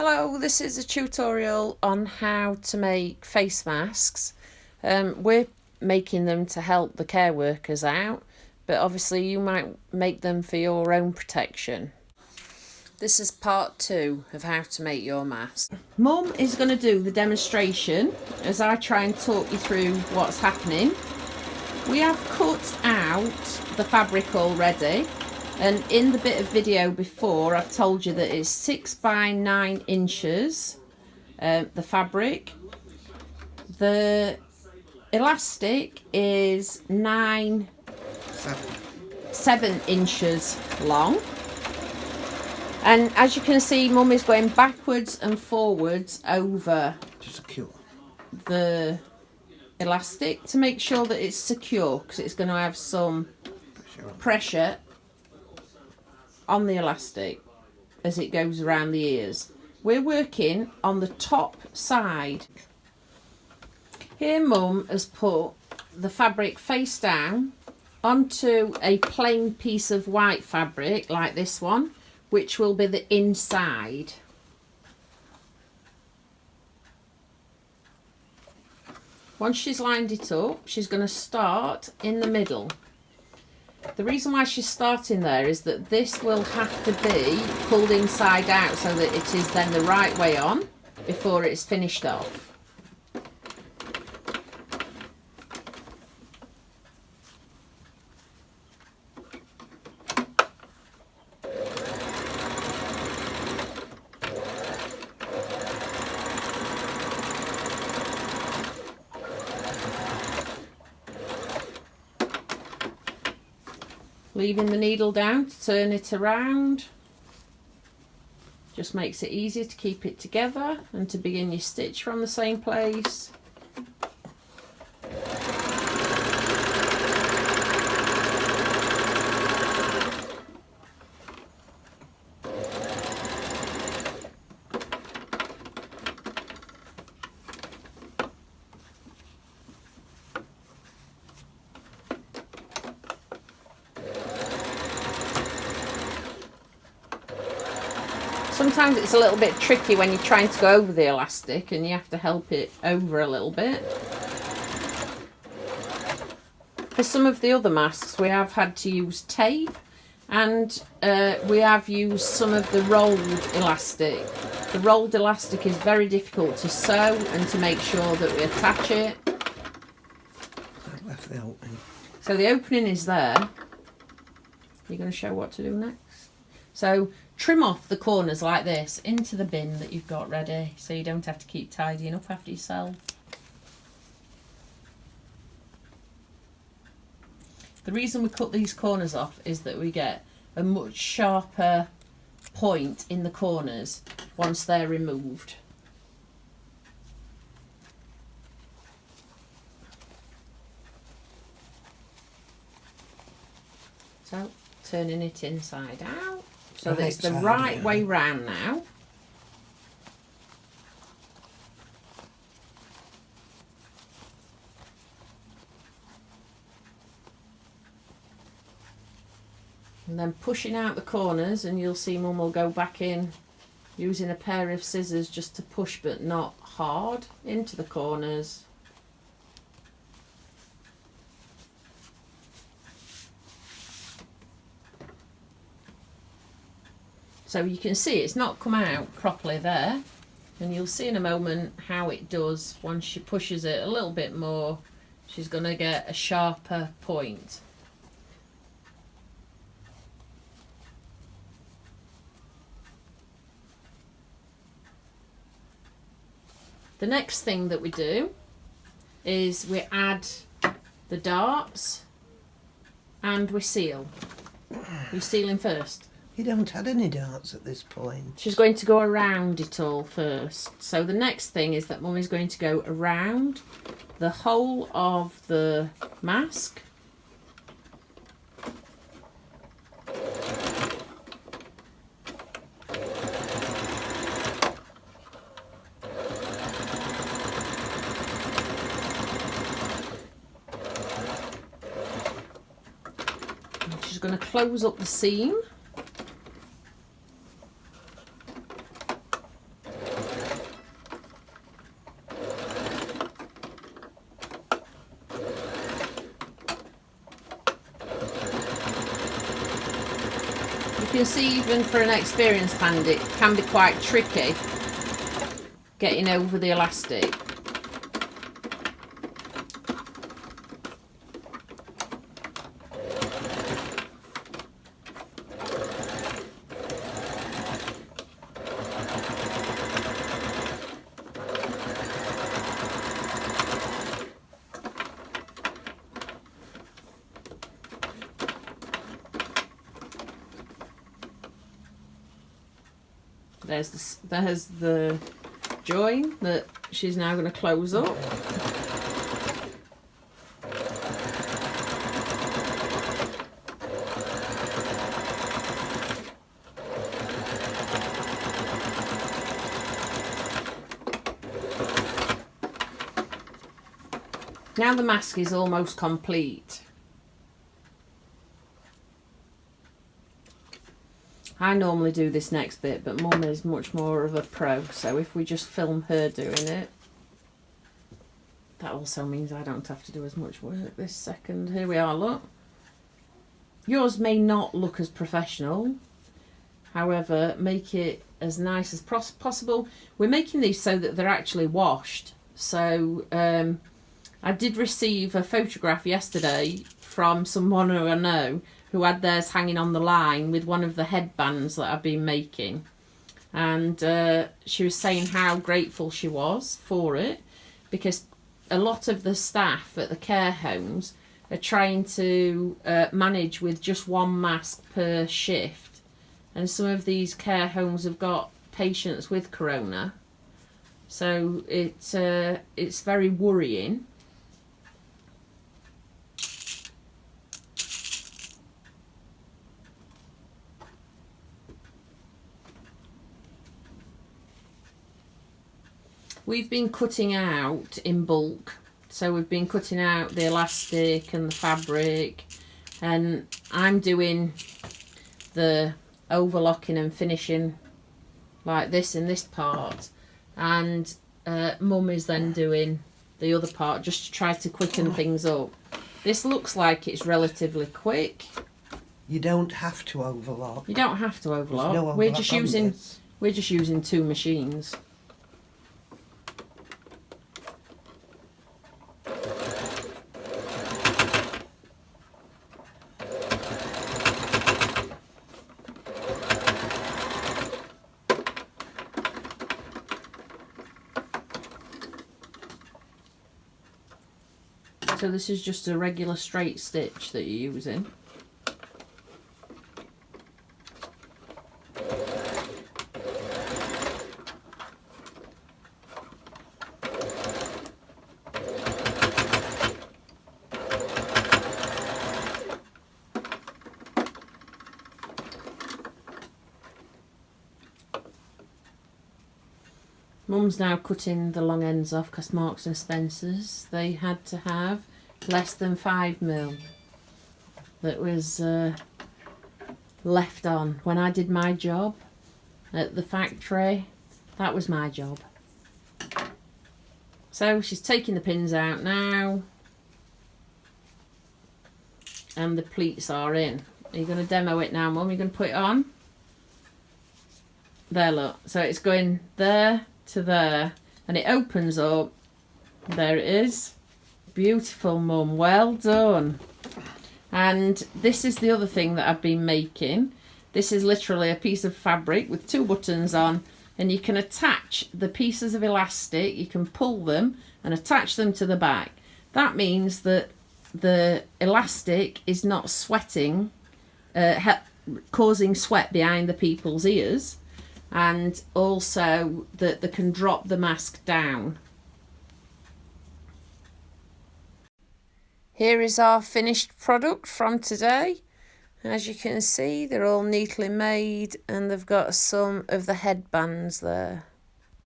Hello, this is a tutorial on how to make face masks. We're making them to help the care workers out, but obviously you might make them for your own protection. This is part 2 of how to make your mask. Mum is going to do the demonstration as I try and talk you through what's happening. We have cut out the fabric already. And in the bit of video before, I've told you that it's 6 by 9 inches, the fabric. The elastic is 7 inches long. And as you can see, Mum is going backwards and forwards over the elastic to make sure that it's secure, because it's going to have some pressure on the elastic as it goes around the ears. We're working on the top side. Here Mum has put the fabric face down onto a plain piece of white fabric like this one, which will be the inside. Once she's lined it up, she's going to start in the middle. The reason why she's starting there is that this will have to be pulled inside out so that it is then the right way on before it's finished off. Leaving the needle down to turn it around just makes it easier to keep it together and to begin your stitch from the same place. Sometimes it's a little bit tricky when you're trying to go over the elastic and you have to help it over a little bit. For some of the other masks we have had to use tape, and we have used some of the rolled elastic. The rolled elastic is very difficult to sew and to make sure that we attach it. I left the opening. So the opening is there. You're going to show what to do next? So trim off the corners like this into the bin that you've got ready, so you don't have to keep tidying up after yourself. The reason we cut these corners off is that we get a much sharper point in the corners once they're removed. So turning it inside out so that it's the right way round now. And then pushing out the corners, and you'll see Mum will go back in using a pair of scissors just to push, but not hard, into the corners. So you can see it's not come out properly there, and you'll see in a moment how it does once she pushes it a little bit more. She's going to get a sharper point. The next thing that we do is we add the darts and we seal. We're sealing first. You don't add any darts at this point. She's going to go around it all first. So the next thing is that Mum is going to go around the whole of the mask. And she's going to close up the seam. can see even for an experienced hand it can be quite tricky getting over the elastic. There's the join that she's now going to close up. Now the mask is almost complete. I normally do this next bit, but Mum is much more of a pro, so if we just film her doing it, that also means I don't have to do as much work this second. Here we are, look. Yours may not look as professional, however, make it as nice as possible. We're making these so that they're actually washed. So I did receive a photograph yesterday from someone who I know who had theirs hanging on the line with one of the headbands that I've been making. And she was saying how grateful she was for it, because a lot of the staff at the care homes are trying to manage with just one mask per shift. And some of these care homes have got patients with corona. So it's very worrying. We've been cutting out in bulk, so we've been cutting out the elastic and the fabric, and I'm doing the overlocking and finishing like this in this part, and Mum is then doing the other part just to try to quicken things up. This looks like it's relatively quick. You don't have to overlock. You don't have to overlock. No we're just overlock on using this. we're just using two machines. So this is just a regular straight stitch that you're using. Mum's now cutting the long ends off because Marks and Spencer's, they had to have less than 5mm that was left on. When I did my job at the factory, that was my job. So she's taking the pins out now, and the pleats are in. Are you going to demo it now, Mum? You're going to put it on? There, look. So it's going there to there, and it opens up. There it is. Beautiful, Mum. Well done. And this is the other thing that I've been making. This is literally a piece of fabric with 2 buttons on, and you can attach the pieces of elastic. You can pull them and attach them to the back. That means that the elastic is not sweating, causing sweat behind the people's ears, and also that they can drop the mask down. Here is our finished product from today. As you can see, they're all neatly made, and they've got some of the headbands there.